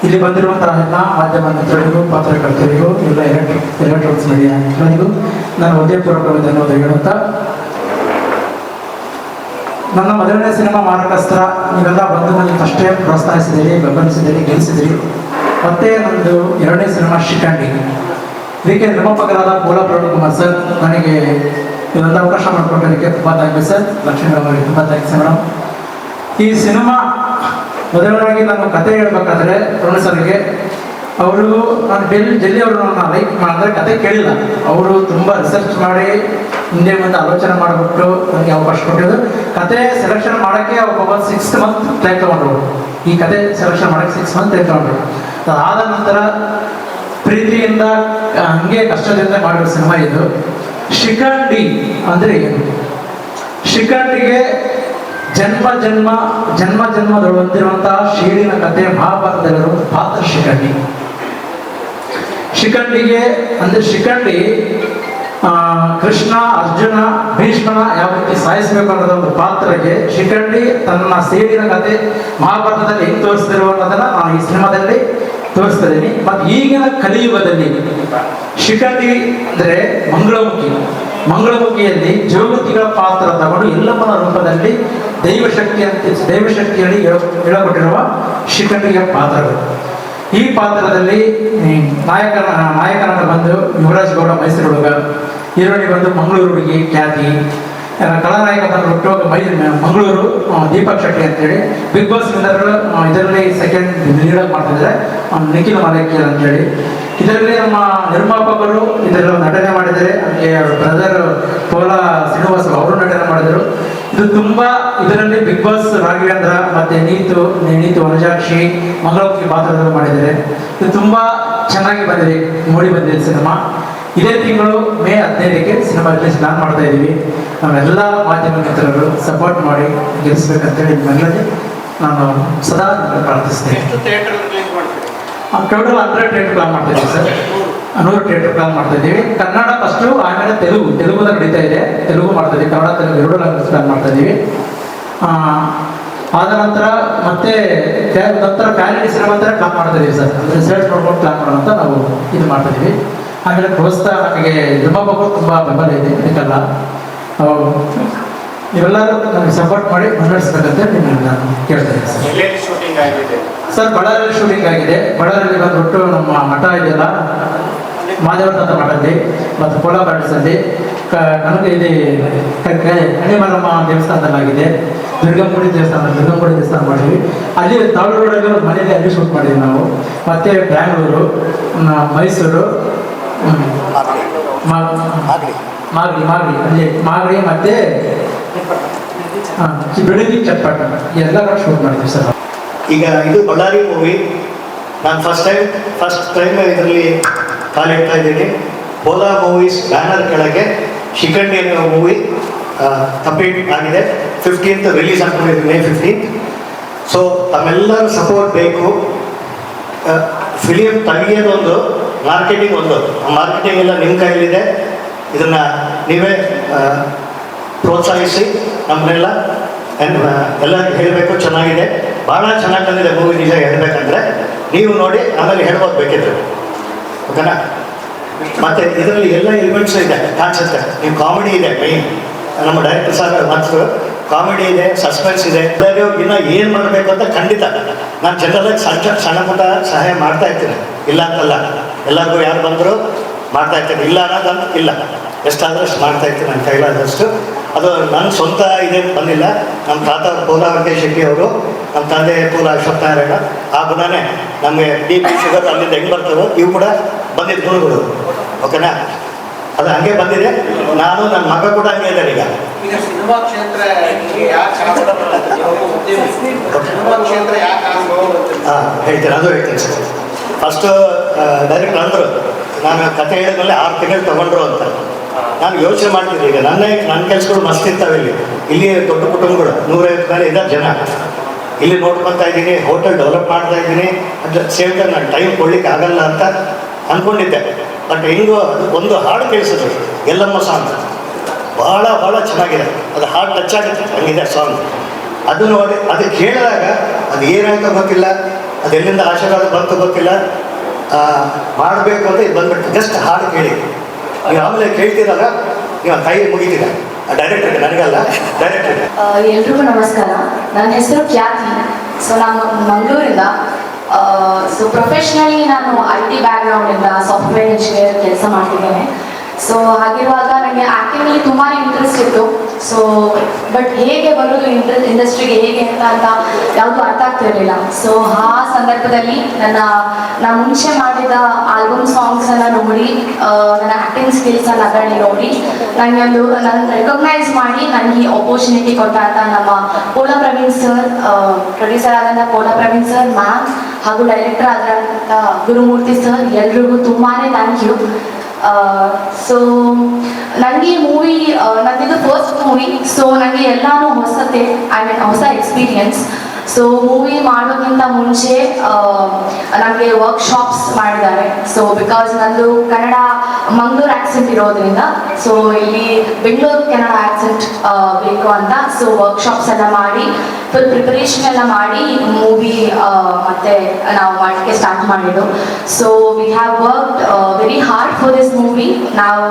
ಇಲ್ಲಿ ಬಂದಿರುವಂತಹ ಎಲ್ಲ ಮಾಧ್ಯಮ ಮಿತ್ರರಿಗೂ ಪತ್ರಕರ್ತರಿಗೂ ಎಲ್ಲ ಎಲೆಕ್ಟ್ರಾನಿಕ್ಸ್ ಮೀಡಿಯಾ ಮಿತ್ರರಿಗೂ ನಾನು ಹೃದಯಪೂರ್ವಕ ಧನ್ಯವಾದ ಹೇಳುತ್ತಾ, ನನ್ನ ಮೊದಲನೇ ಸಿನಿಮಾ ಮಾರಕಾಸ್ತ್ರ ನೀವೆಲ್ಲ ಬಂದು ನನಗೆ ಅಷ್ಟೇ ಪ್ರೋತ್ಸಾಹಿಸಿದಿರಿ, ಬೆಂಬಲಿಸಿದಿರಿ, ಗೆಲ್ಲಿಸಿದಿರಿ. ಮತ್ತೆ ನಂದು ಎರಡನೇ ಸಿನಿಮಾ ಶಿಖಂಡಿ, ಇದಕ್ಕೆ ನಿರ್ಮಾಪಕರಾದ ಪೋಲ ಪ್ರವೀಣ್ ಸರ್ ನನಗೆ ಇದೊಂದು ಅವಕಾಶ ಮಾಡಿಕೊಟ್ಟೋದಕ್ಕೆ ತುಂಬ ಥ್ಯಾಂಕ್ಸ್ ಸರ್. ಲಕ್ಷ್ಮೀ ಅವರಿಗೆ ತುಂಬ ಥ್ಯಾಂಕ್ಸ್ ಮೇಡಮ್. ಈ ಸಿನಿಮಾ ಮೊದಲನೇದಾಗಿ ನಾನು ಕತೆ ಹೇಳ್ಬೇಕಾದ್ರೆ ಪ್ರವೀಣ್ ಸರ್ಗೆ ಅವರು ನಾನು ಜಲ್ಲಿ ಅವರು ನನ್ನ ಲೈಕ್ ಮಾಡಿದ್ರೆ ಕತೆ ಕೇಳಿಲ್ಲ. ಅವರು ತುಂಬ ರಿಸರ್ಚ್ ಮಾಡಿ ಹಿಂದೆ ಮುಂದೆ ಆಲೋಚನೆ ಮಾಡಿಬಿಟ್ಟು ನನಗೆ ಅವಕಾಶ ಕೊಟ್ಟಿದ್ದು. ಕತೆ ಸೆಲೆಕ್ಷನ್ ಮಾಡೋಕ್ಕೆ ಒಬ್ಬ 6 ಮಂತ್ ಟೈಮ್ ತೊಗೊಂಡ್ರು. ಈ ಕತೆ ಸೆಲೆಕ್ಷನ್ ಮಾಡೋಕ್ಕೆ 6 ಮಂತ್ ಟೈಮ್ ತೊಗೊಂಡ್ರು. ಅದಾದ ನಂತರ ಪ್ರೀತಿಯಿಂದ ಹಂಗೆ ಕಷ್ಟದಿಂದ ಮಾಡಿರೋ ಸಿನಿಮಾ ಇದು. ಶಿಖಂಡಿ ಅಂದರೆ ಏನು? ಶಿಖಂಡಿಗೆ ಜನ್ಮದೊಳು ಹೊಂದಿರುವಂತಹ ಶೀಲಿನ ಕಥೆ ಮಹಾಭಾರತದಲ್ಲಿರುವ ಪಾತ್ರ ಶಿಖಂಡಿ. ಶಿಖಂಡಿಗೆ ಅಂದ್ರೆ ಶಿಖಂಡಿ ಕೃಷ್ಣ, ಅರ್ಜುನ, ಭೀಷ್ಮನ ಯಾವ ರೀತಿ ಸಾಯಿಸಬೇಕು ಅನ್ನೋದ ಒಂದು ಪಾತ್ರಕ್ಕೆ ಶಿಖಂಡಿ ತನ್ನ ಸೇಡಿನ ಕಥೆ ಮಹಾಭಾರತದಲ್ಲಿ ಹೆಂಗೆ ತೋರಿಸ್ತಿರುವ ಅನ್ನೋದನ್ನ ನಾನು ಈ ಸಿನಿಮಾದಲ್ಲಿ ತೋರಿಸ್ತಾ ಇದ್ದೀನಿ. ಮತ್ತು ಈಗಿನ ಕಲಿಯುಗದಲ್ಲಿ ಶಿಖಂಡಿ ಅಂದ್ರೆ ಮಂಗಳಮುಖಿಯಲ್ಲಿ ಜೋಗತಿಗಳ ಪಾತ್ರ ತಗೊಂಡು ಎಲ್ಲಮ್ಮನ ರೂಪದಲ್ಲಿ ದೈವಶಕ್ತಿಯಲ್ಲಿ ಹೇಳಕೊಟ್ಟಿರುವ ಶಿಖಂಡಿಯ ಪಾತ್ರಗಳು. ಈ ಪಾತ್ರದಲ್ಲಿ ನಾಯಕನಾಗ ಬಂದು ಯುವರಾಜ್ ಗೌಡ ಮೈಸೂರು ಹುಡುಗ, ಹೀರೋಣಿ ಬಂದು ಮಂಗಳೂರು ಹುಡುಗಿ ಖ್ಯಾತಿ, ಕಲಾನಾಯಕ ಬಂದ್ಬಿಟ್ಟು ಮಂಗಳೂರು ದೀಪಕ್ ಶೆಟ್ಟಿ ಅಂತೇಳಿ. ಬಿಗ್ ಬಾಸ್ ಇದರಲ್ಲಿ ಸೆಕೆಂಡ್ ಲೀಡರ್ ಮಾಡ್ತಿದ್ದಾರೆ ನಿಖಿಲ್ ಮಾಲೇಕಿಯರ್ ಅಂತೇಳಿ. ಇದರಲ್ಲಿ ನಮ್ಮ ನಿರ್ಮಾಪಕರು ಇದರಲ್ಲಿ ನಟನೆ ಮಾಡಿದ್ದಾರೆ. ಹಾಗೆ ಬ್ರದರ್ ಪೋಲ ಶ್ರೀನಿವಾಸ್ ಅವರು ನಟನೆ ಮಾಡಿದರು. ಇದು ತುಂಬಾ ಇದರಲ್ಲಿ ಬಿಗ್ ಬಾಸ್ ರಾಘವೇಂದ್ರ ಮತ್ತೆ ನೀತು ವನಜಾಕ್ಷಿ ಮಂಗಳಮುಖಿ ಪಾತ್ರದಲ್ಲಿ ಮಾಡಿದ್ದಾರೆ. ಇದು ತುಂಬಾ ಚೆನ್ನಾಗಿ ಬಂದಿದೆ, ನೋಡಿ ಬಂದಿದೆ ಸಿನಿಮಾ. ಇದೇ ತಿಂಗಳು ಮೇ 15ಕ್ಕೆ ಸಿನಿಮಾ ರಿಲೀಸ್ ಪ್ಲಾನ್ ಮಾಡ್ತಾ ಇದ್ದೀವಿ. ನಾವೆಲ್ಲ ಮಾಧ್ಯಮ ಮಿತ್ರರು ಸಪೋರ್ಟ್ ಮಾಡಿ ಗೆಲ್ಲಿಸ್ಬೇಕಂತೇಳಿ ನಿಮ್ಮೆಲ್ಲರಿಗೆ ನಾನು ಸದಾ ಪ್ರಾರ್ಥಿಸ್ತೇನೆ. ಟೋಟಲ್ 100 ಥಿಯೇಟರ್ ಪ್ಲಾನ್ ಮಾಡ್ತಾ ಇದ್ದೀವಿ ಸರ್. 100 ಥಿಯೇಟರ್ ಪ್ಲಾನ್ ಮಾಡ್ತಾ ಇದ್ದೀವಿ. ಕನ್ನಡ ಫಸ್ಟು, ಆಮೇಲೆ ತೆಲುಗುದಾಗ ನಡೀತಾ ಇದೆ. ತೆಲುಗು ಮಾಡ್ತಾ ಇದ್ದೀವಿ, ಕನ್ನಡ ತೆಲುಗು 2 ಲ್ಯಾಂಗ್ವೇಜ್ ಪ್ಲಾನ್ ಮಾಡ್ತಾ ಇದ್ದೀವಿ. ಆದ ನಂತರ ಮತ್ತೆ ಫ್ಯಾಮಿಲಿ ಸಿನಿಮಾ ಅಂತ ಪ್ಲಾನ್ ಮಾಡ್ತಾ ಇದೀವಿ ಸರ್. ಅಂದರೆ ರಿಸಲ್ಟ್ ನೋಡ್ಕೊಂಡು ಪ್ಲಾನ್ ಮಾಡೋಣ ಅಂತ ನಾವು ಇದು ಮಾಡ್ತಾ ಇದೀವಿ. ಆಮೇಲೆ ಪ್ರೋತ್ಸಾಹ ನಮಗೆ ನಿರ್ಮಾಪಕರು ತುಂಬ ಬೆಂಬಲ ಇದೆ. ಇದಕ್ಕೆಲ್ಲ ನೀವೆಲ್ಲರೂ ನನಗೆ ಸಪೋರ್ಟ್ ಮಾಡಿ ಮುನ್ನಡೆಸ್ಬೇಕಂತ ನಿಮ್ಮನ್ನು ನಾನು ಕೇಳ್ತಾ ಇದ್ದೀನಿ ಸರ್. ಬಳ್ಳಾರಿಯಲ್ಲಿ ಶೂಟಿಂಗ್ ಆಗಿದೆ. ಬಳ್ಳಾರಿಯಲ್ಲಿ ಬಂದ್ಬಿಟ್ಟು ನಮ್ಮ ಮಠ ಇದೆಯಲ್ಲ, ಮಾದೇವತ ಮಠದಲ್ಲಿ ಮತ್ತು ಕೋಲಾ ಪ್ಯಾಲೇಸಲ್ಲಿ ನನಗೆ ಇಲ್ಲಿ ಕಣಿಮರಮ್ಮ ದೇವಸ್ಥಾನದಲ್ಲಾಗಿದೆ. ದುರ್ಗಂಗುಡಿ ದೇವಸ್ಥಾನ ಮಾಡಿದ್ವಿ. ಅಲ್ಲಿ ತಾಳು ರೋಡಲ್ಲಿ ಒಂದು ಮನೆಯಲ್ಲಿ ಅಲ್ಲಿ ಶೂಟ್ ಮಾಡಿದ್ವಿ ನಾವು. ಮತ್ತೆ ಬ್ಯಾಂಗ್ಳೂರು, ಮೈಸೂರು, ಮಾಗಡಿ ಮತ್ತೆ ಬಿಡದಿ, ಚಟ್ಪಟ ಎಲ್ಲ ಶೂಟ್ ಮಾಡಿದ್ವಿ ಸರ್. ಈಗ ಇದು ಬಳ್ಳಾರಿ ಮೂವಿ. ನಾನು ಫಸ್ಟ್ ಟೈಮ್ ಇದರಲ್ಲಿ ಕಾಲಿಡ್ತಾ ಇದ್ದೀನಿ. ಪೋಲಾ ಮೂವೀಸ್ ಬ್ಯಾನರ್ ಕೆಳಗೆ ಶಿಖಂಡಿ ಅನ್ನೋ ಮೂವಿ ಕಂಪ್ಲೀಟ್ ಆಗಿದೆ. 15th ರಿಲೀಸ್ ಆಗ್ತದೆ, May 15th. ಸೊ ತಮ್ಮೆಲ್ಲರ ಸಪೋರ್ಟ್ ಬೇಕು. ಫಿಲಿಮ್ ತೆಗಿಯೋದೊಂದು, ಮಾರ್ಕೆಟಿಂಗ್ ಒಂದು. ಮಾರ್ಕೆಟಿಂಗ್ ಎಲ್ಲ ನಿಮ್ಮ ಕೈಲಿದೆ. ಇದನ್ನು ನೀವೇ ಪ್ರೋತ್ಸಾಹಿಸಿ ನಮ್ಮನ್ನೆಲ್ಲ ಎಲ್ಲರಿಗೂ ಹೇಳಬೇಕು. ಚೆನ್ನಾಗಿದೆ, ಭಾಳ ಚೆನ್ನಾಗಿ ಬಂದಿದೆ ಮೂವಿ. ನಿಜ ಹೇಳಬೇಕಂದ್ರೆ ನೀವು ನೋಡಿ ಆಮೇಲೆ ಹೇಳ್ಬೋದು ಬೇಕಿದ್ರೆ, ಓಕೆನಾ? ಮತ್ತು ಇದರಲ್ಲಿ ಎಲ್ಲ ಎಲಿಮೆಂಟ್ಸು ಇದೆ ಕಾಣಿಸುತ್ತೆ. ನೀವು ಕಾಮಿಡಿ ಇದೆ ಮೈನ್, ನಮ್ಮ ಡೈರೆಕ್ಟರ್ ಸರ್ ಮತ್ತು ಕಾಮಿಡಿ ಇದೆ, ಸಸ್ಪೆನ್ಸ್ ಇದೆ. ಎಲ್ಲರಿಗೂ ಇನ್ನೂ ಏನು ಮಾಡಬೇಕು ಅಂತ ಖಂಡಿತ ನಾನು ಜನರಲ್ಲಿ ಸಣ್ಣ ಪುಟ್ಟ ಸಹಾಯ ಮಾಡ್ತಾ ಇರ್ತೀನಿ, ಇಲ್ಲ ಅಂತಲ್ಲ. ಎಲ್ಲರಿಗೂ ಯಾರು ಬಂದರೂ ಮಾಡ್ತಾ ಇರ್ತೀನಿ, ಇಲ್ಲ ಅನ್ನೋದಂತ ಇಲ್ಲ. ಎಷ್ಟಾದರೂ ಅಷ್ಟು ಮಾಡ್ತಾ ಇರ್ತೀನಿ ನನ್ನ ಕೈಲಾದಷ್ಟು. ಅದು ನನ್ನ ಸ್ವಂತ ಇದೇನು ಬಂದಿಲ್ಲ. ನಮ್ಮ ತಾತ ಪೋಲ ವೆಂಕಟೇಶ್ ಶೆಟ್ಟಿ ಅವರು, ನಮ್ಮ ತಂದೆ ಪೋಲ ಅಶ್ವತ್ಥನಾರಾಯಣ. ಆ ಗುಣನೇ ನಮಗೆ BP ಶುಗರ್ ಅಲ್ಲಿಂದ ಹೆಂಗೆ ಬರ್ತದೋ ಇವು ಕೂಡ ಬಂದಿದ್ದು ಗುಣಗಳು, ಓಕೆನಾ? ಅದು ಹಂಗೆ ಬಂದಿದೆ. ನಾನು ನನ್ನ ಮಗ ಕೂಡ ಹಂಗೆ ಇದ್ದಾರೆ. ಈಗ ಸಿನಿಮಾ ಕ್ಷೇತ್ರ ಹೇಳ್ತೀನಿ, ಅದು ಹೇಳ್ತೀನಿ ಸರ್. ಫಸ್ಟು ಡೈರೆಕ್ಟ್ ಅಂದರು, ನಾನು ಕತೆ ಹೇಳಿದ್ಮೇಲೆ 6 ತಿಂಗಳು ತೊಗೊಂಡ್ರು ಅಂತ. ನಾನು ಯೋಚನೆ ಮಾಡ್ತಿದ್ದೆ, ಈಗ ನನ್ನ ಕೆಲಸಗಳು ಮಸ್ತ್ ಇರ್ತಾವೆ. ಇಲ್ಲಿ ದೊಡ್ಡ ಕುಟುಂಬಗಳು 150 ಮೇಲೆ ಇದ್ದಾರೆ ಜನ. ಇಲ್ಲಿ ನೋಡ್ಕೊತಾ ಇದ್ದೀನಿ, ಹೋಟೆಲ್ ಡೆವಲಪ್ ಮಾಡ್ತಾ ಇದ್ದೀನಿ. ಅದ್ರ ಸೇಮ್ ಟೈಮ್ ನಾನು ಟೈಮ್ ಕೊಡ್ಲಿಕ್ಕೆ ಆಗಲ್ಲ ಅಂತ ಅಂದ್ಕೊಂಡಿದ್ದೆ. ಬಟ್ ಹೆಂಗೋ ಅದು ಒಂದು ಹಾಡು ಕೇಳಿಸಿದ್ರು, ಎಲ್ಲಮ್ಮ ಸಾಂಗ್ ಭಾಳ ಚೆನ್ನಾಗಿದೆ. ಅದು ಹಾಡು ಟಚ್ ಆಗುತ್ತೆ, ಹಂಗಿದೆ ಸಾಂಗ್. ಅದು ನೋಡಿ ಅದು ಕೇಳಿದಾಗ ಅದು ಏನಾಯ್ತೋ ಗೊತ್ತಿಲ್ಲ, ಅದೆಲ್ಲಿಂದ ಆಶೀರ್ವಾದ ಬಂತು ಗೊತ್ತಿಲ್ಲ. ಮಾಡಬೇಕು ಅಂತ ಇದು ಬಂದ್ಬಿಟ್ಟು ಜಸ್ಟ್ ಹಾಡು ಕೇಳಿ ನೀವು ಆಮೇಲೆ ಕೇಳ್ತಿದ್ದಾಗ ನೀವು ಕೈ ಮುಗಿತೀರ ಡೈರೆಕ್ಟರ್ಗೆ, ನನಗಲ್ಲ ಡೈರೆಕ್ಟರ್ಗೆ. ಎಲ್ರಿಗೂ ನಮಸ್ಕಾರ. ನನ್ನ ಹೆಸರು ಖ್ಯಾತಿ. ಸೊ ನಾನು ಮಂಗಳೂರಿಂದ. ಸೊ ಪ್ರೊಫೆಷ್ನಲಿ ನಾನು IT ಬ್ಯಾಕ್ಗ್ರೌಂಡಿಂದ ಸಾಫ್ಟ್ವೇರ್ ಇಂಜಿನಿಯರ್ ಕೆಲಸ ಮಾಡ್ತಿದ್ದೇನೆ. ಸೊ ಹಾಗಿರುವಾಗ ನನಗೆ ಆ್ಯಕ್ಟಿಂಗಲ್ಲಿ ತುಂಬಾ ಇಂಟ್ರೆಸ್ಟ್ ಇತ್ತು. ಸೊ ಬಟ್ ಹೇಗೆ ಬರೋದು ಇಂಡಸ್ಟ್ರಿಗೆ ಹೇಗೆ ಅಂತ ಯಾವುದು ಅರ್ಥ ಆಗ್ತಿರಲಿಲ್ಲ. ಸೊ ಆ ಸಂದರ್ಭದಲ್ಲಿ ನಾನು ಮುಂಚೆ ಮಾಡಿದ ಆಲ್ಬಮ್ ಸಾಂಗ್ಸನ್ನು ನೋಡಿ, ನನ್ನ ಆ್ಯಕ್ಟಿಂಗ್ ಸ್ಕಿಲ್ಸನ್ನು ಅದರಲ್ಲಿ ನೋಡಿ ನನ್ನ ರೆಕಗ್ನೈಸ್ ಮಾಡಿ ನನಗೆ ಈ ಆಪರ್ಚುನಿಟಿ ಕೊಟ್ಟ ನಮ್ಮ ಪೋಲಾ ಪ್ರವೀಣ್ ಸರ್, ಪ್ರೊಡ್ಯೂಸರ್ ಆದಂಥ ಪೋಲಾ ಪ್ರವೀಣ್ ಸರ್ ಮ್ಯಾಮ್ ಹಾಗೂ ಡೈರೆಕ್ಟರ್ ಆದಂಥ ಗುರುಮೂರ್ತಿ ಸರ್, ಎಲ್ರಿಗೂ ತುಂಬಾ ಥ್ಯಾಂಕ್ ಯು. ಸೊ ನನಗೆ ಈ ಮೂವಿ ನನ್ನದು ಫಸ್ಟ್ ಮೂವಿ. ಸೊ ನನಗೆ ಎಲ್ಲಾನು ಹೊಸತೆ, ಹೊಸ ಎಕ್ಸ್ಪೀರಿಯನ್ಸ್. ಸೊ ಮೂವಿ ಮಾಡೋಕ್ಕಿಂತ ಮುಂಚೆ ನನಗೆ ವರ್ಕ್ಶಾಪ್ಸ್ ಮಾಡಿದ್ದಾರೆ. ಸೊ ಬಿಕಾಸ್ ನಂದು ಕನ್ನಡ ಮಂಗಳೂರು ಆ್ಯಕ್ಸೆಂಟ್ ಇರೋದ್ರಿಂದ ಸೊ ಇಲ್ಲಿ ಬೆಂಗಳೂರು ಕನ್ನಡ ಆ್ಯಕ್ಸೆಂಟ್ ಬೇಕು ಅಂತ ಸೊ ವರ್ಕ್ಶಾಪ್ಸ್ ಎಲ್ಲ ಮಾಡಿ ಫುಲ್ ಪ್ರಿಪರೇಷನ್ ಎಲ್ಲ ಮಾಡಿ ಮೂವಿ ಮತ್ತೆ ನಾವು ಮಾಡಲಿಕ್ಕೆ ಸ್ಟಾರ್ಟ್ ಮಾಡಿದ್ದು. So we have worked very hard for this movie. ನಾವು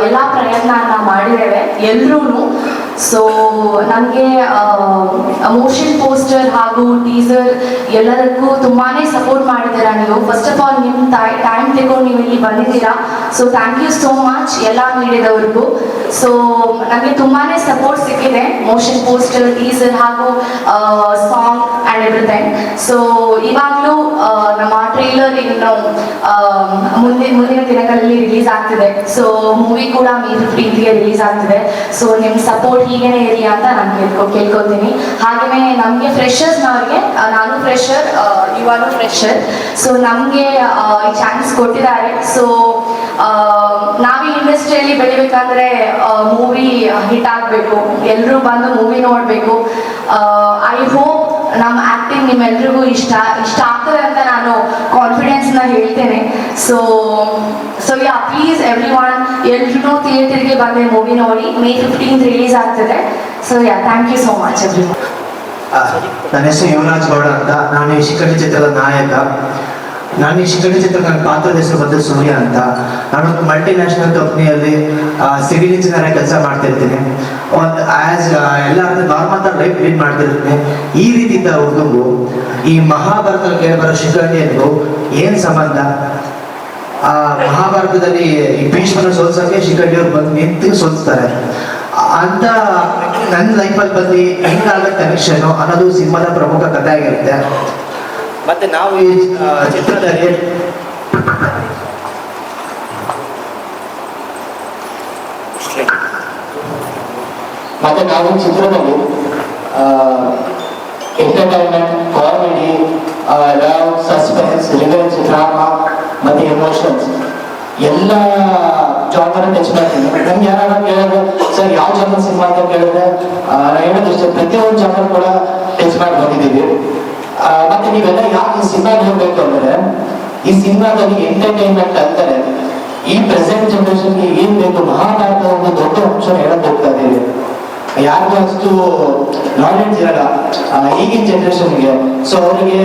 ಎಲ್ಲ ಪ್ರಯತ್ನ ಮಾಡಿದ್ದೇವೆ ಎಲ್ಲರೂ. ಸೊ ನನಗೆ ಮೋಷನ್ ಪೋಸ್ಟರ್ ಹಾಗೂ ಟೀಸರ್ ಎಲ್ಲದಕ್ಕೂ ತುಂಬಾ ಸಪೋರ್ಟ್ ಮಾಡಿದ್ದೀರಾ ನೀವು. ಫಸ್ಟ್ ಆಫ್ ಆಲ್ ನಿಮ್ಮ ಟೈಮ್ ತಗೊಂಡು ನೀವು ಇಲ್ಲಿ ಬಂದಿದ್ದೀರಾ. So thank you so much ಎಲ್ಲ ಮೀಡಿಯಾದವ್ರಿಗೂ. ಸೊ ನನಗೆ ತುಂಬಾ ಸಪೋರ್ಟ್ ಸಿಕ್ಕಿದೆ ಮೋಷನ್ ಪೋಸ್ಟರ್, ಟೀಸರ್ ಹಾಗೂ ಸಾಂಗ್ ಆ್ಯಂಡ್ ಎವ್ರಿಥಿಂಗ್. ಸೊ ಇವಾಗಲೂ ನಮ್ಮ ಟ್ರೈಲರ್ ಇನ್ನು ಮುಂದಿನ ದಿನಗಳಲ್ಲಿ ರಿಲೀಸ್ ಆಗ್ತಿದೆ. ಸೊ ಮೂವಿ ಕೂಡ May 15th ರಿಲೀಸ್ ಆಗ್ತಿದೆ. ಸೊ ನಿಮ್ಮ ಸಪೋರ್ಟ್ ಹೀಗೇನೆ ಇರಿ ಅಂತ ನಾನು ಕೇಳ್ಕೊತೀನಿ. ಹಾಗೆಯೇ ನಮಗೆ ಫ್ರೆಷರ್ಸ್ನವ್ರಿಗೆ, ನಾನು ಫ್ರೆಷರ್, ಇವಾಗೂ ಫ್ರೆಷರ್. ಸೊ ನಮಗೆ ಈ ಚಾನ್ಸ್ ಕೊಟ್ಟಿದ್ದಾರೆ. ಸೊ ನಾವು ಈ ಇಂಡಸ್ಟ್ರಿಯಲ್ಲಿ ಬೆಳಿಬೇಕಂದ್ರೆ ಮೂವಿ ಹಿಟ್ ಆಗಬೇಕು, ಎಲ್ಲರೂ ಬಂದು ಮೂವಿ ನೋಡಬೇಕು. ಐ ಹೋಪ್ ನಮ್ಮ ಆ್ಯಕ್ಟಿಂಗ್ ನಿಮ್ಮೆಲ್ರಿಗೂ ಇಷ್ಟ ಆಗ್ತದೆ ಅಂತ ನಾನು ಕಾನ್ಫಿಡೆನ್ಸ್ನ ಹೇಳ್ತೇನೆ. So ya please everyone, ಎಲ್ಲರೂ ಥಿಯೇಟರ್ಗೆ ಬಂದು ಮೂವಿ ನೋಡಿ. May 15th ರಿಲೀಸ್ ಆಗ್ತದೆ. So ya thank you so much everyone. ನನ್ನ ಹೆಸರು ಯುವರಾಜ್ ಗೌಡ ಅಂತ. ನಾನು ಈ ಶಿಖಂಡಿ ಚಿತ್ರದ ನಾಯಕ. ನಾನು ಈ ಶಿಖಂಡಿ ಚಿತ್ರದ ನನ್ನ ಪಾತ್ರದ ಹೆಸರು ಬಂದು ಸೂರ್ಯ ಅಂತ. ನಾನೊಂದು ಮಲ್ಟಿನ್ಯಾಷನಲ್ ಕಂಪ್ನಿಯಲ್ಲಿ ಸಿವಿಲ್ ಇಂಜಿನಿಯರ್ ಆಗಿ ಕೆಲಸ ಮಾಡ್ತಿರ್ತೀನಿ. ಒಂದು ಎಲ್ಲ ನಾರ್ಮಲ್ ಲೈಫ್ ಲೀಡ್ ಮಾಡ್ತಿರ್ತೀನಿ. ಈ ರೀತಿ ಇದ್ದ ಹುಡುಗಂಗು ಈ ಮಹಾಭಾರತದಲ್ಲಿ ಕೇಳಿಬರೋ ಶಿಖಂಡಿಯನ್ಗೂ ಏನು ಸಂಬಂಧ? ಮಹಾಭಾರತದಲ್ಲಿ ಈ ಭೀಷ್ಮನ ಸೋಲ್ಸೋಕೆ ಶಿಖಂಡಿಯವ್ರು ಬಂದು ನಿಂತು ಸೋಲ್ಸ್ತಾರೆ ಅಂತ ನನ್ನ ಲೈಫಲ್ಲಿ ಬಂದು ಹೆಂಗಾಗೋ ಕನೆಕ್ಷನು ಅನ್ನೋದು ಸಿನಿಮಾದ ಪ್ರಮುಖ ಕಥೆ ಆಗಿರುತ್ತೆ. ಮತ್ತೆ ನಾವು ಈ ಚಿತ್ರದಲ್ಲಿ entertainment, comedy, love, suspense, revenge, drama ಮತ್ತೆ ಎಮೋಷನ್ಸ್ ಎಲ್ಲ ಜಾನರ್ ಟಚ್ ಮಾಡ್ತೀನಿ. ನಮ್ಗೆ ಯಾರು ಕೇಳಿದ್ರೆ ಸರ್ ಯಾವ ಜಾನರ್ ಸಿನಿಮಾ ಅಂತ ಕೇಳಿದ್ರೆ ನಾನು ಹೇಳೋದಿಷ್ಟೇ, ಪ್ರತಿಯೊಂದು ಜಾನರ್ ಕೂಡ ಟಚ್ ಮಾಡಿ ಬಂದಿದ್ದೀವಿ. ಮತ್ತೆ ನೀವೆಲ್ಲ ಯಾಕೆ ಈ ಸಿನಿಮಾ ನೋಡ್ಬೇಕು ಅಂದ್ರೆ, ಈ ಸಿನಿಮಾದಲ್ಲಿ ಎಂಟರ್ಟೈನ್ಮೆಂಟ್ ಅಂತಾರೆ. ಈ ಪ್ರೆಸೆಂಟ್ ಜನರೇಷನ್ಗೆ ಏನ್ ಬೇಕು, ಮಹಾಭಾರತ ಒಂದು ದೊಡ್ಡ ಅಂಶ ಹೇಳಕ್ ಹೋಗ್ತಾ ಇದ್ದೀವಿ. ಯಾರಿಗೂ ಅಷ್ಟು ನಾಲೆಡ್ಜ್ ಇರಲ್ಲ ಈಗಿನ ಜನರೇಷನ್ಗೆ. ಸೊ ಅವರಿಗೆ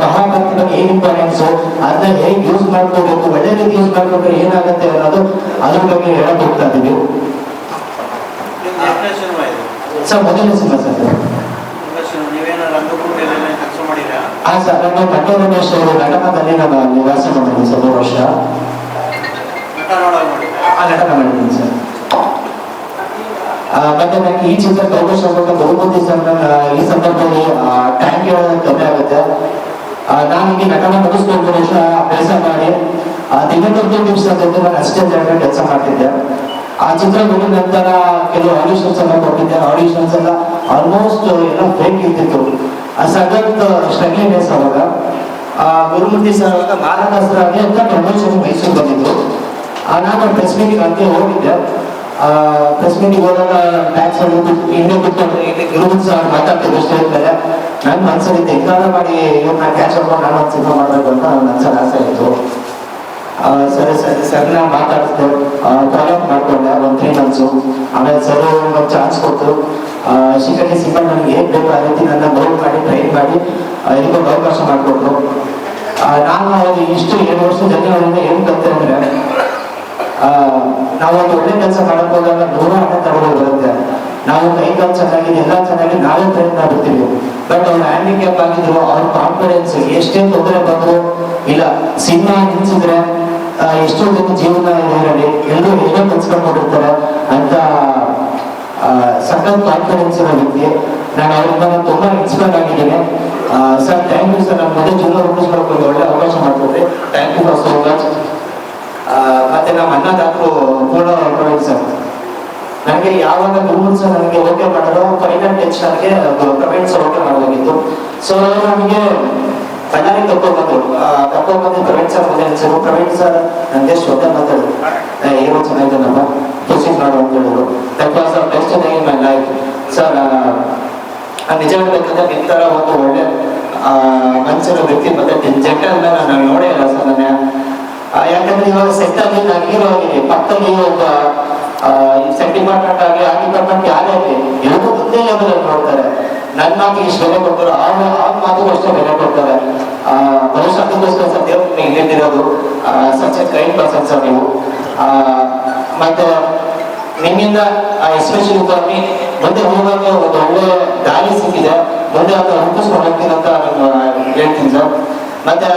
ಮಹಾಭಾರತ ಬಗ್ಗೆ ಏನ್ ಇಂಪಾರ್ಟೆನ್ಸು, ಅದನ್ನ ಹೇಗೆ ಯೂಸ್ ಮಾಡ್ಕೋಬೇಕು, ಒಳ್ಳೆ ರೀತಿ ಯೂಸ್ ಮಾಡ್ಕೊಂಡ್ರೆ ಏನಾಗುತ್ತೆ ಅನ್ನೋದು ಅದ್ರ ಬಗ್ಗೆ ಹೇಳಕ್ ಹೋಗ್ತಾ ಇದ್ದೀವಿ. ಸರ್ ಮೊದಲನೇ ಸಿನಿಮಾ ಸರ್. ಹಾ ಸರ್, ನಾನು ನಟ ರಮೇಶ್ ಅವರು ನಟನದಲ್ಲಿ ನಾನು ನಿವಾಸ ಮಾಡಿದ್ದೀನಿ ಸರ್ 3 ವರ್ಷ. ನಟನ ಮಾಡಿದ್ದೀನಿ ಸರ್. ಮತ್ತೆ ನನಗೆ ಈ ಚಿತ್ರ ಅವಕಾಶ ಬಹುಮತಿ ಈ ಸಂದರ್ಭದಲ್ಲಿ ಟ್ಯಾಂಕ್ ಕಮ್ಮಿ ಆಗುತ್ತೆ. ನಾನು ಇಲ್ಲಿ ನಟನ ಮುಗಿಸ್ಕೊಂಡು ವರ್ಷ ಅಭ್ಯಾಸ ಮಾಡಿ ದಿನಕ್ಕೆ ದಿವಸ ನಾನು ಅಷ್ಟೇ ಜಾಗ ಕೆಲಸ ಮಾಡ್ತಿದ್ದೆ. ಆ ಚಿತ್ರ ಮುಗಿದ ನಂತರ ಕೆಲವು ಆಡಿಷನ್ಸ್ ಎಲ್ಲ ಕೊಟ್ಟಿದ್ದೆ. ಆಡಿಷನ್ಸ್ ಎಲ್ಲ ಆಲ್ಮೋಸ್ಟ್ ಎಲ್ಲ ಫೇಕ್ ಇರ್ತಿತ್ತು. ಸಖತ್ ಸ್ಟ್ರಗ್ಲಿಂಗ್ ಡೇಸ್. ಅವಾಗ ಗುರುಮೂರ್ತಿ ಸರ್ ಅವಾಗ ಮಾರಕಾಸ್ತ್ರ ಆಗಿ ಅಂತ ಪ್ರಮೋಷನ್ ಮೈಸೂರು ಬಂದಿದ್ದು. ನಾನು ಪ್ರೆಸ್ ಮೀಟಿಂಗ್ ಅಂತ ಹೋಗಿದ್ದೆ. ಪ್ರೆಸ್ ಮೀಟಿಂಗ್ ಹೋದಾಗ ಟ್ಯಾಕ್ಸ್ ಹಿಂದೆ ಕೂತ್ಕೊಂಡ್ರೆ ಇಲ್ಲಿ ಗುರುಮೂರ್ತಿ ಸರ್ ಮಾತಾಡ್ತಿದ್ರು ಸ್ಟೇಜ್ ಮೇಲೆ. ನನ್ನ ಮನಸ್ಸಲ್ಲಿ ಹೆಂಗಾರ ಮಾಡಿ ಇವ್ರನ್ನ ಕ್ಯಾಚ್ ಹಾಕೊಂಡು ನಾನು ಒಂದು ಸಿನಿಮಾ ಮಾಡಬೇಕು ಅಂತ ನನ್ನ ಮನಸ್ಸಲ್ಲಿ ಆಸೆ ಇತ್ತು. ಸರಿ ಸರಿ ಸರ್ನ ಮಾತಾಡಿಸ್ತು, ಫಾಲೋಅಪ್ ಮಾಡ್ಕೊಂಡೆ ಒಂದು 3 months. ಆಮೇಲೆ ಸರ್ ಒಂದು ಚಾನ್ಸ್ ಕೊಟ್ಟು ಶಿಖಂಡಿ ಸಿನಿಮಾ ನನಗೆ ಹೇಗೆ ಬೇಕು ಆ ರೀತಿ ನನ್ನ ಮೋಲ್ಡ್ ಮಾಡಿ ಟ್ರೈನ್ ಮಾಡಿ ಇದಕ್ಕೊಂದು ಅವಕಾಶ ಮಾಡಿಕೊಟ್ರು. ನಾನು ಅವ್ರು ಇಷ್ಟು 7 ವರ್ಷದಲ್ಲಿ ಅವರಿಂದ ಏನು ಕಲಿತೆ ಅಂದರೆ, ನಾವೊಂದು ಒಳ್ಳೆ ಕೆಲಸ ಮಾಡಕ್ಕೆ ಹೋದಾಗ 100 ಹಣ ತಗೊಳ್ಳೋದು ಬರುತ್ತೆ. ನಾವು ಕೈ ಕಾಲು ಚೆನ್ನಾಗಿದೆ, ಎಲ್ಲ ಚೆನ್ನಾಗಿ ನಾವೇ ಪ್ರಯತ್ನ ಬಿಡ್ತೀವಿ. ಬಟ್ ಅವ್ರು ಹ್ಯಾಂಡಿಕ್ಯಾಪ್ ಆಗಿದ್ರು, ಅವ್ರ ಕಾನ್ಫಿಡೆನ್ಸ್ ಎಷ್ಟೇ ತೊಂದರೆ ಬಂದ್ರು ಇಲ್ಲ, ಸಿನಿಮಾ ನಿಲ್ಸಿದ್ರೆ ಎಷ್ಟೋ ಜನ ಜೀವನ ಇದರಲ್ಲಿ ಎಲ್ಲರೂ ಏನೋ ಕಲ್ಸ್ಕೊಂಡ್ಬಿಟ್ಟಿರ್ತಾರೆ ಅಂತ ಸಖತ್ ಕಾನ್ಫಿಡೆನ್ಸ್ ಇರೋ ವ್ಯಕ್ತಿ. ನಾನು ಅವರಿಂದ ತುಂಬಾ ಇನ್ಸ್ಪೈರ್ ಆಗಿದ್ದೀನಿ. ಸರ್ ಥ್ಯಾಂಕ್ ಯು ಸರ್, ನಮ್ಮ ಮನೆ ಜೀವನ ರೂಪಿಸ್ಕೊಳ್ಳೋಕೆ ಒಂದು ಒಳ್ಳೆ ಅವಕಾಶ ಮಾಡ್ಕೊಡ್ರಿ. Thank you for so much. ಮತ್ತೆ ನಮ್ಮ ಅನ್ನದಾತರು ಪೂರ್ಣ ಪ್ರವೀಣ್ ಸರ್, ನನಗೆ ಯಾವಾಗ ಗುರುಮೂಲ್ ಸರ್ ನನಗೆ ಓಕೆ ಮಾಡಿದ್ರು, ಫೈನಲ್ ಟಚ್ ನನಗೆ ಪ್ರವೀಣ್ ಸರ್ ಓಕೆ ಮಾಡಬೇಕಿತ್ತು. ಸೊ ನಮಗೆ ಬಳ್ಳಾರಿ ಕರ್ಕೊಂಡ್ಬಂದ್ರು, ಪ್ರವೀಣ್ ಸರ್ ಮುಂದೆ ನಿಲ್ಸಿದ್ರು. ಪ್ರವೀಣ್ ಸರ್ ನನಗೆ ಶ್ರದ್ಧೆ ಮಾತಾಡಿದ್ರು, ಏನೋ ಚೆನ್ನಾಗಿದ್ದಾನಪ್ಪ ಪ್ರೊಸೀಡ್ ಮಾಡು ಅಂತ ಹೇಳಿದ್ರು. That was the best day in my life. Sir ನಿಜ ಹೇಳ್ಬೇಕಂದ್ರೆ ನಿಮ್ಮ ಥರ ಒಂದು ಒಳ್ಳೆ ಮನುಷ್ಯನ ವ್ಯಕ್ತಿ ಮತ್ತೆ ಜೆಂಟಲ್ನ ನಾನು ನೋಡೇ ಇಲ್ಲ ಸರ್. ನನ್ನ ಯಾಕಂದ್ರೆ ಇವಾಗ ಸೆಟ್ ಆಗಿ ನಾನು ಹೀರೋ ಆಗಿದೆ, ಪಕ್ಕದಲ್ಲಿ ಒಬ್ಬ ಸೆಟ್ ಡಿಪಾರ್ಟ್ಮೆಂಟ್ ಆಗಲಿ ಆ ಡಿಪಾರ್ಟ್ಮೆಂಟ್ ಯಾರೇ ಆಗಲಿ ಎಲ್ಲರೂ ಒಂದೇ ಲೆವೆಲ್ ನೋಡ್ತಾರೆ. ನನ್ನ ಮಾತಿಗೆ ಇಷ್ಟು ಬೆಲೆ ಕೊಡ್ತಾರೆ, ಆ ಮಾತಿಗೂ ಅಷ್ಟೇ ಬೆಲೆ ಕೊಡ್ತಾರೆ. ಬಹುಶಃ ಅದಕ್ಕೋಸ್ಕರ ಸರ್ ದೇವ್ರು ಇಲ್ಲಿರೋದು. Such a kind person sir ನೀವು. ಮತ್ತೆ ನಿಮ್ಮಿಂದ ಎಸ್ಪೆಷಲಿ ಕಮ್ಮಿ ಮುಂದೆ ಹೋಗೋಕೆ ಒಂದು ಒಳ್ಳೆ ದಾರಿ ಸಿಕ್ಕಿದೆ, ಮುಂದೆ ಅದನ್ನು ರೂಪಿಸ್ಕೊಂಡು ಹೋಗ್ತೀನಿ ಅಂತ ನಾನು ಹೇಳ್ತೀನಿ ಸರ್. ಮತ್ತೆ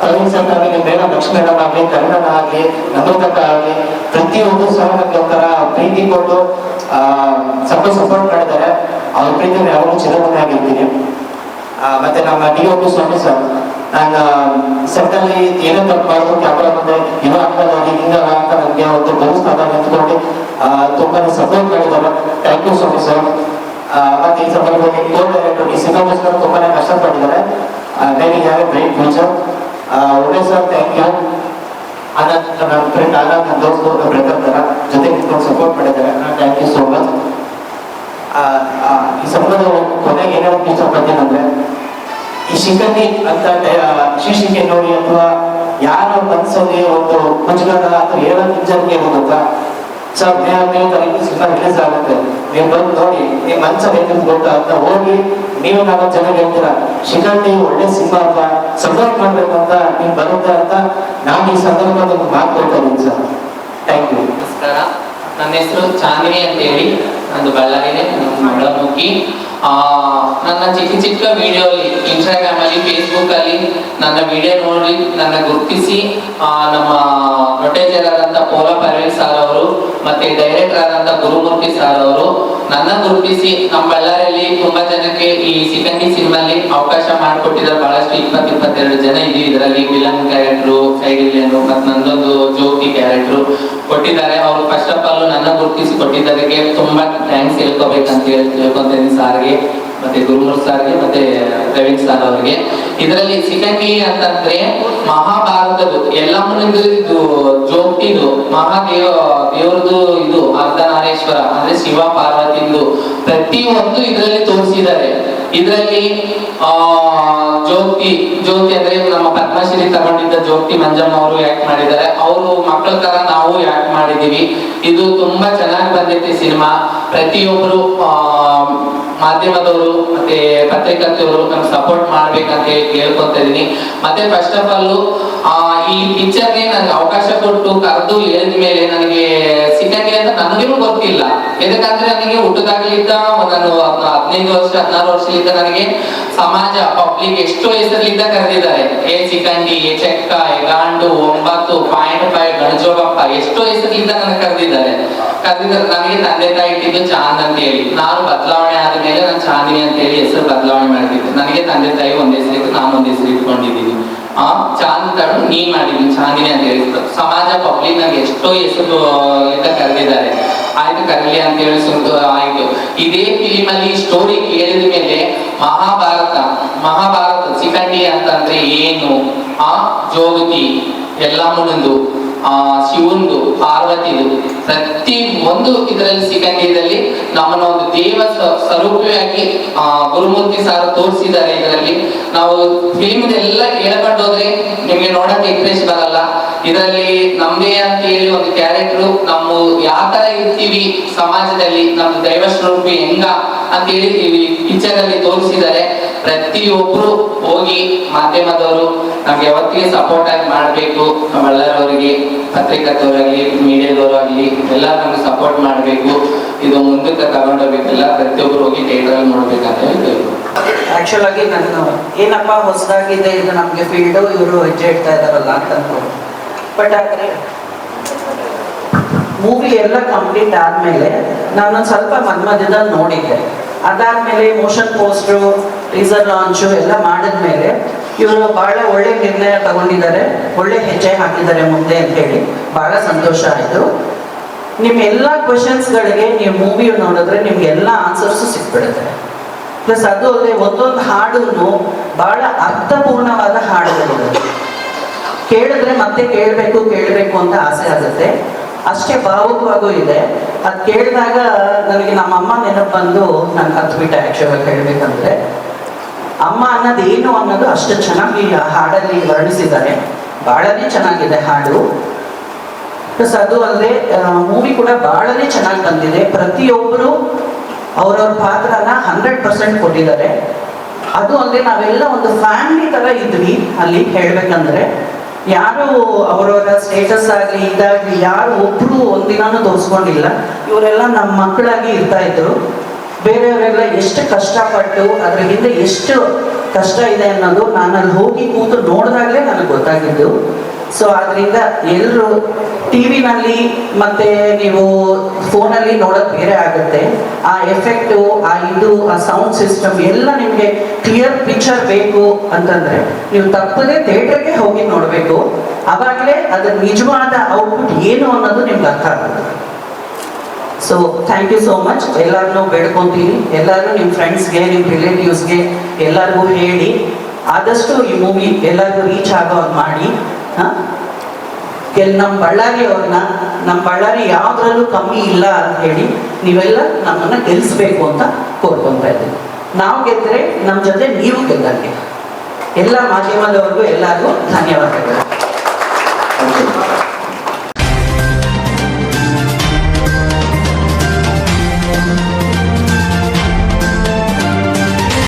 ಪ್ರವೀಣ್ ಸರ್ ಆಗಲಿ, ಮೇಡಮ್ ಲಕ್ಷ್ಮೀ ಮೇಡಮ್ ಆಗಲಿ, ಕನ್ನಡ ಆಗಲಿ, ನಮೋದಕ್ಕ ಆಗಲಿ, ಪ್ರತಿಯೊಂದು ಸಹ ನನಗೆ ಒಂಥರ ಪ್ರೀತಿ ಕೊಟ್ಟು ಸಪೋರ್ಟ್ ಮಾಡಿದ್ದಾರೆ. ಅವ್ರ ಪ್ರೀತಿ ಯಾವಾಗಲೂ ಚಿರಮಣಿ ಆಗಿರ್ತೀನಿ. ಮತ್ತೆ ನಮ್ಮ DOP ಸ್ವಾಮಿ ಸರ್, ನಾನು ಸೆಟ್ಟಲ್ಲಿ ಏನೋ ತಪ್ಪು ಮಾಡೋದು ಕ್ಯಾಮ್ರಾ ಮುಂದೆ ಇವಾಗ ಆಗ್ತದೆ ಹಿಂಗಲ್ಲ ಅಂತ ನನಗೆ ಒಂದು ಭವಿಷ್ಯದ ನಿಂತ್ಕೊಂಡು ತುಂಬಾ ಸಪೋರ್ಟ್ ಮಾಡಿದ್ದಾರೆ. Thank you Swamy sir. ಮತ್ತೆ ಈ ಸಂದರ್ಭದಲ್ಲಿ ಡೈರೆಕ್ಟರ್ ಈ ಸಿನಿಮಾಗೋಸ್ಕರ ತುಂಬಾನೇ ಕಷ್ಟಪಟ್ಟಿದ್ದಾರೆ. maybe have a great future. ಒಳ್ಳೆ ಸರ್ ಥ್ಯಾಂಕ್ ಯು. ನನ್ನ ಫ್ರೆಂಡ್ ಆಗ ನನ್ನ ದೋಸ್ತು ಬ್ರದರ್ ತರ ಜೊತೆ ನಿಂತ್ಕೊಂಡು ಸಪೋರ್ಟ್ ಮಾಡಿದ್ದಾರೆ. Thank you so much. ಈ ಸಂಬಂಧ ಕೊನೆಗೆ ಏನೇ ಒಂದು ಇಷ್ಟಪಡ್ತೀನಿ ಅಂದ್ರೆ, ಈ ಶಿಖಂಡಿ ಅಂತ ಶೀರ್ಷಿಕೆ ನೋಡಿ ಅಥವಾ ಯಾರ ಮನಸ್ಸಲ್ಲಿ ಒಂದು ಮುಜುಗರ ಅಥವಾ ಏನೋ ಹಿಂಜರಿಕೆ ಇರೋದಂತ ಸರ್ 15ನೇ ತಾರೀಕು ಸಿನಿಮಾ ರಿಲೀಸ್ ಆಗುತ್ತೆ. ನೀವು ಬಂದು ನೋಡಿ, ನಿಮ್ಮ ಮನಸ್ಸಲ್ಲಿ ಏನಿದೆ ಗೊತ್ತಾ ಅಂತ ಹೋಗಿ ನೀವು ನಾವು ಚೆನ್ನಾಗಿ ಹೇಳ್ತೀರಾ ಶಿಖಂಡಿ ಒಳ್ಳೆ ಸಿನಿಮಾ ಅಂತ ಸಪೋರ್ಟ್ ಮಾಡ್ಬೇಕು ಅಂತ ನೀವು ಬರುತ್ತೆ ಅಂತ ನಾನು ಈ ಸಂದರ್ಭದಲ್ಲಿ ಮಾತು ಕೊಡ್ತಾ ಇದ್ದೀನಿ ಸರ್. Thank you. ನಮಸ್ಕಾರ, ನನ್ನ ಹೆಸರು ಚಾಂದಿನಿ ಅಂತ ಹೇಳಿ, ನಂದು ಬಳ್ಳಾರಿನೇ, ಮಗಳಮುಖಿ. ನನ್ನ ಚಿಕ್ಕ ವಿಡಿಯೋ ಅಲ್ಲಿ ಇನ್ಸ್ಟಾಗ್ರಾಮ್ ಅಲ್ಲಿ ಫೇಸ್ಬುಕ್ ಅಲ್ಲಿ ನನ್ನ ವಿಡಿಯೋ ನೋಡಿ ನನ್ನ ಗುರುತಿಸಿ ನಮ್ಮ ಪ್ರೊಟೇಜರ್ ಆದಂತ ಪೋಲ ಪರ್ವೇಲ್ ಸರ್ ಅವರು ಮತ್ತೆ ಡೈರೆಕ್ಟರ್ ಆದಂತ ಗುರುಮೂರ್ತಿ ಸರ್ ಅವರು ನನ್ನ ಗುರುತಿಸಿ ನಮ್ಮ ಬಳ್ಳಾರಿಯಲ್ಲಿ ತುಂಬಾ ಜನಕ್ಕೆ ಈ ಶಿಖಂಡಿ ಸಿನಿಮಾಲಿ ಅವಕಾಶ ಮಾಡಿಕೊಟ್ಟಿದ್ದಾರೆ. ಬಹಳಷ್ಟು 20-22 ಜನ ಇದೀವಿ ಇದರಲ್ಲಿ. ವಿಲನ್ ಕ್ಯಾರೆಕ್ಟ್ರು, ಸೈಡ್ ವಿಲನ್ ಮತ್ತೆ ನಂದೊಂದು ಜೋಕಿ ಕ್ಯಾರೆಕ್ಟ್ರು ಕೊಟ್ಟಿದ್ದಾರೆ. ಅವರು ಫಸ್ಟ್ ಆಫ್ ಆಲ್ ನನ್ನ ಗುರುತಿಸಿ ಕೊಟ್ಟಿದ್ದಕ್ಕೆ ತುಂಬಾ ಥ್ಯಾಂಕ್ಸ್ ಹೇಳ್ಕೋಬೇಕಂತ ಹೇಳ್ಕೊಂತೀನಿ ಸಾರ್ಗೆ, ಮತ್ತೆ ಗುರುಮೂರ್ತಿ ಸರ್ಗೆ, ಮತ್ತೆ ಪ್ರವೀಣ್ ಸರ್ ಅವರಿಗೆ. ಇದರಲ್ಲಿ ಶಿಖಂಡಿ ಅಂತಂದ್ರೆ ಮಹಾಭಾರತದ್ದು ಎಲ್ಲ ಮುಂದೆ ಇದು ಜೋಕ್ತಿದು ದೇವ್ರದ್ದು ಇದು ಅರ್ಧನಾರೇಶ್ವರ ಅಂದ್ರೆ ಶಿವ ಪಾರ್ವತಿಂದು ಪ್ರತಿಯೊಂದು ಇದರಲ್ಲಿ ತೋರಿಸಿದ್ದಾರೆ. ಇದರಲ್ಲಿ ಜ್ಯೋತಿ ಅಂದ್ರೆ ನಮ್ಮ ಪದ್ಮಶ್ರೀ ತಗೊಂಡಿದ್ದ ಜ್ಯೋತಿ ಮಂಜಮ್ಮ ಅವರು ಆಕ್ಟ್ ಮಾಡಿದ್ದಾರೆ. ಅವರು ಮಕ್ಕಳ ತರ ನಾವು ಆಕ್ಟ್ ಮಾಡಿದೀವಿ. ಇದು ತುಂಬಾ ಚೆನ್ನಾಗಿ ಬಂದೈತಿ ಸಿನಿಮಾ. ಪ್ರತಿಯೊಬ್ಬರು ಮಾಧ್ಯಮದವರು ಮತ್ತೆ ಪತ್ರಿಕರ್ತವರು ನಮ್ಗೆ ಸಪೋರ್ಟ್ ಮಾಡ್ಬೇಕಂತ ಕೇಳ್ಕೊತಾ ಇದೀನಿ. ಮತ್ತೆ ಫಸ್ಟ್ ಆಫ್ ಆಲ್ ಈ ಪಿಕ್ಚರ್ಗೆ ನನಗೆ ಅವಕಾಶ ಕೊಟ್ಟು ಕರೆದು ಹೇಳಿದ ಮೇಲೆ ನನಗೆ ಶಿಖಂಡಿ ಅಂತ ನನಗೇನು ಗೊತ್ತಿಲ್ಲ. ಯಾಕಂದ್ರೆ ನನಗೆ ಹುಟ್ಟದಾಗ್ಲಿದ್ದ ನಾನು 15 ವರ್ಷ 16 ವರ್ಷದಿಂದ ನನಗೆ ಸಮಾಜ ಪಬ್ಲಿಕ್ ಎಷ್ಟೋ ಹೆಸರ್ಲಿಂದ ಕರೆದಿದ್ದಾರೆ. ಶಿಖಂಡಿ, ಚೆಕ್ಕ, ಗಾಂಡು, 9.5 ಗಣಜೋಗಪ್ಪ ಎಷ್ಟೋ ಹೆಸರ್ಲಿಂದ ನನಗೆ ಕರೆದಿದ್ದಾರೆ. ನನಗೆ ತಂದೆ ತಾಯಿ ಇಟ್ಟಿದ್ದು ಚಾಂದ್ ಅಂತ ಹೇಳಿ. ನಾನು ಬದಲಾವಣೆ ಆದ್ಮೇಲೆ ನಾನು ಚಾಂದಿನಿ ಅಂತ ಹೇಳಿ ಹೆಸರು ಬದಲಾವಣೆ ಮಾಡ್ತಿದ್ದೆ. ನನಗೆ ತಂದೆ ತಾಯಿ ಒಂದ್ ಹೆಸರಿತ್ತು, ನಾನು ಒಂದ್ ಹೆಸರು ಇಟ್ಕೊಂಡಿದ್ದೀನಿ. ಚಾಂದ್ ತಗೊಂಡು ನೀ ಮಾಡಿದ್ದೀನಿ ಚಾಂದಿನಿ ಅಂತ ಹೇಳಿದ್ರು. ಸಮಾಜ ಪಬ್ಲಿಕ್ ನಂಗೆ ಎಷ್ಟೋ ಹೆಸರು ಇಂದ ಕರೆದಿದ್ದಾರೆ. ಆಯ್ತು ಕರೀಲಿ ಅಂತ ಹೇಳಿ ಆಯ್ತು. ಇದೇ ಫಿಲಿಮ್ ಅಲ್ಲಿ ಸ್ಟೋರಿ ಕೇಳಿದ ಮೇಲೆ ಮಹಾಭಾರತ ಶಿಖಂಡಿ ಅಂತಂದ್ರೆ ಏನು, ಜೋಗತಿ ಎಲ್ಲ ಮುಂದು ಶಿವಂದು ಪಾರ್ವತಿದು ಪ್ರತಿ ಒಂದು ಇದರಲ್ಲಿ ಶಿಖಂಡಿಯಲ್ಲಿ ನಮ್ಮನ್ನ ಒಂದು ದೇವ ಸ್ವರೂಪಿಯಾಗಿ ಗುರುಮೂರ್ತಿ ಸರ್ ತೋರಿಸಿದ್ದಾರೆ. ಇದರಲ್ಲಿ ನಾವು ಫಿಲ್ಮ್ ಎಲ್ಲ ಹೇಳ್ಕೊಂಡು ಹೋದ್ರೆ ನಿಮ್ಗೆ ನೋಡಕ್ಕೆ ಇಂಟ್ರೆಸ್ಟ್ ಬರಲ್ಲ. ಇದರಲ್ಲಿ ನಮ್ದೇ ಅಂತ ಹೇಳಿ ಒಂದು ಕ್ಯಾರೆಕ್ಟರ್ ನಮ್ಮ ಯಾವ ತರ ಇರ್ತೀವಿ ಸಮಾಜದಲ್ಲಿ ನಮ್ದು ದೈವ ಸ್ವರೂಪಿ ಹೆಂಗ ಅಂತ ಹೇಳಿ ಈ ಪಿಕ್ಚರ್ ಅಲ್ಲಿ ತೋರಿಸಿದ್ದಾರೆ. ಪ್ರತಿಯೊಬ್ರು ಹೋಗಿ ಮಾಧ್ಯಮದವರು ನಮ್ಗೆ ಯಾವತ್ತಿಗೆ ಸಪೋರ್ಟ್ ಆಗಿ ಮಾಡ್ಬೇಕು. ಬಳ್ಳಾರವರಿಗೆ ಪತ್ರಿಕಾದವರಾಗ್ಲಿ ಮೀಡಿಯಾದವರಾಗ್ಲಿ ಎಲ್ಲ ನಮ್ಗೆ ಸಪೋರ್ಟ್ ಮಾಡ್ಬೇಕು. ಇದು ಮುಂದಕ್ಕೆ ತಗೊಂಡೋಗ್ಬೇಕಲ್ಲ, ಪ್ರತಿಯೊಬ್ರು ಹೋಗಿ ಥಿಯೇಟರ್ ಅಲ್ಲಿ ನೋಡ್ಬೇಕಂತ ಹೇಳಿ. ಆಕ್ಚುಲ್ ಆಗಿ ನಾನು ಏನಪ್ಪ ಹೊಸದಾಗಿದೆ ಇದು ನಮಗೆ ಫೀಲ್ಡು, ಇವರು ಹೆಜ್ಜೆ ಇಡ್ತಾ ಇದಾರಲ್ಲ ಅಂತ ಅನ್ಕೊಂಡು. ಬಟ್ ಆದರೆ ಮೂವಿ ಎಲ್ಲ ಕಂಪ್ಲೀಟ್ ಆದಮೇಲೆ ನಾನೊಂದು ಸ್ವಲ್ಪ ಮಧ್ಯದಲ್ಲಿ ನೋಡಿದ್ದೆ. ಅದಾದಮೇಲೆ ಮೋಷನ್ ಪೋಸ್ಟ್ರು, ಟೀಸರ್ ಲಾಂಚು ಎಲ್ಲ ಮಾಡಿದ್ಮೇಲೆ ಇವರು ಭಾಳ ಒಳ್ಳೆ ನಿರ್ಣಯ ತಗೊಂಡಿದ್ದಾರೆ, ಒಳ್ಳೆ ಹೆಜ್ಜೆ ಹಾಕಿದ್ದಾರೆ ಮುಂದೆ ಅಂತ ಹೇಳಿ ಭಾಳ ಸಂತೋಷ ಆಯಿತು. ನಿಮ್ಮ ಎಲ್ಲ ಕ್ವೆಶನ್ಸ್ಗಳಿಗೆ ನೀವು ಮೂವಿ ನೋಡಿದ್ರೆ ನಿಮ್ಗೆ ಎಲ್ಲ ಆನ್ಸರ್ಸು ಸಿಕ್ಬಿಡುತ್ತೆ. ಪ್ಲಸ್ ಅದು ಅಲ್ಲದೆ ಒಂದೊಂದು ಹಾಡನ್ನು ಬಹಳ ಅರ್ಥಪೂರ್ಣವಾದ ಹಾಡುಗಳಿದೆ. ಕೇಳಿದ್ರೆ ಮತ್ತೆ ಕೇಳಬೇಕು ಅಂತ ಆಸೆ ಆಗುತ್ತೆ. ಅಷ್ಟೇ ಭಾವುಕವಾಗೂ ಇದೆ. ಅದು ಕೇಳಿದಾಗ ನನಗೆ ನಮ್ಮ ಅಮ್ಮ ನೆನಪು ಬಂದು ನಾನು ಹತ್ಬಿಟ್ಟೆ. ಆ್ಯಕ್ಚುಲಾಗಿ ಹೇಳಬೇಕಂದ್ರೆ ಅಮ್ಮ ಅನ್ನೋದು ಏನು ಅನ್ನೋದು ಅಷ್ಟು ಚೆನ್ನಾಗಿ ಆ ಹಾಡಲ್ಲಿ ವರ್ಣಿಸಿದ್ದಾರೆ. ಭಾಳನೇ ಚೆನ್ನಾಗಿದೆ ಹಾಡು. ಪ್ಲಸ್ ಅದು ಅಲ್ಲದೆ ಮೂವಿ ಕೂಡ ಭಾಳನೇ ಚೆನ್ನಾಗಿ ಬಂದಿದೆ. ಪ್ರತಿಯೊಬ್ಬರು ಅವ್ರವ್ರ ಪಾತ್ರನ 100% ಕೊಟ್ಟಿದ್ದಾರೆ. ಅದು ಅಲ್ಲದೆ ನಾವೆಲ್ಲ ಒಂದು ಫ್ಯಾಮಿಲಿ ಥರ ಇದ್ವಿ ಅಲ್ಲಿ. ಹೇಳಬೇಕಂದ್ರೆ ಯಾರು ಅವರವರ ಸ್ಟೇಟಸ್ ಆಗಲಿ ಇದಾಗಲಿ ಯಾರು ಒಬ್ಬರು ಒಂದಿನಾನು ತೋರಿಸ್ಕೊಂಡಿಲ್ಲ. ಇವರೆಲ್ಲ ನಮ್ಮ ಮಕ್ಕಳಾಗಿ ಇರ್ತಾ ಇದ್ರು. ಬೇರೆಯವರೆಲ್ಲ ಎಷ್ಟು ಕಷ್ಟಪಟ್ಟು ಅದ್ರ ಹಿಂದೆ ಎಷ್ಟು ಕಷ್ಟ ಇದೆ ಅನ್ನೋದು ನಾನು ಅಲ್ಲಿ ಹೋಗಿ ಕೂತು ನೋಡಿದಾಗಲೇ ನನಗೆ ಗೊತ್ತಾಗಿದ್ದು. ಸೊ ಅದರಿಂದ ಎಲ್ಲರೂ ಟಿವಿನಲ್ಲಿ ಮತ್ತೆ ನೀವು ಫೋನಲ್ಲಿ ನೋಡೋದು ಬೇರೆ ಆಗುತ್ತೆ. ಆ ಎಫೆಕ್ಟು, ಆ ಸೌಂಡ್ ಸಿಸ್ಟಮ್ ಎಲ್ಲ ನಿಮಗೆ ಕ್ಲಿಯರ್ ಪಿಕ್ಚರ್ ಬೇಕು ಅಂತಂದ್ರೆ ನೀವು ತಪ್ಪದೇ ಥಿಯೇಟರ್ಗೆ ಹೋಗಿ ನೋಡಬೇಕು. ಆವಾಗಲೇ ಅದರ ನಿಜವಾದ ಔಟ್ಪುಟ್ ಏನು ಅನ್ನೋದು ನಿಮ್ಗೆ ಅರ್ಥ ಆಗುತ್ತೆ. So thank you so much. ಎಲ್ಲರನ್ನೂ ಬೇಡ್ಕೊತೀನಿ, ಎಲ್ಲರೂ ನಿಮ್ಮ ಫ್ರೆಂಡ್ಸ್ಗೆ, ನಿಮ್ಮ ರಿಲೇಟಿವ್ಸ್ಗೆ ಎಲ್ಲರಿಗೂ ಹೇಳಿ ಆದಷ್ಟು ಈ ಮೂವಿ ಎಲ್ಲರಿಗೂ ರೀಚ್ ಆಗೋ ಹಾಗೆ ಮಾಡಿ. ನಮ್ಮ ಬಳ್ಳಾರಿ ಯಾವುದ್ರಲ್ಲೂ ಕಮ್ಮಿ ಇಲ್ಲ ಅಂತ ಹೇಳಿ ನೀವೆಲ್ಲ ನಮ್ಮನ್ನು ಗೆಲ್ಲಿಸ್ಬೇಕು ಅಂತ ಕೋರ್ಕೊತಾ ಇದ್ದೀವಿ. ನಾವು ಗೆದ್ದರೆ ನಮ್ಮ ಜೊತೆ ನೀವು ಗೆದ್ದಂಗೆ. ಎಲ್ಲ ಮಾಧ್ಯಮದವ್ರಿಗೂ ಎಲ್ಲರಿಗೂ ಧನ್ಯವಾದಗಳು.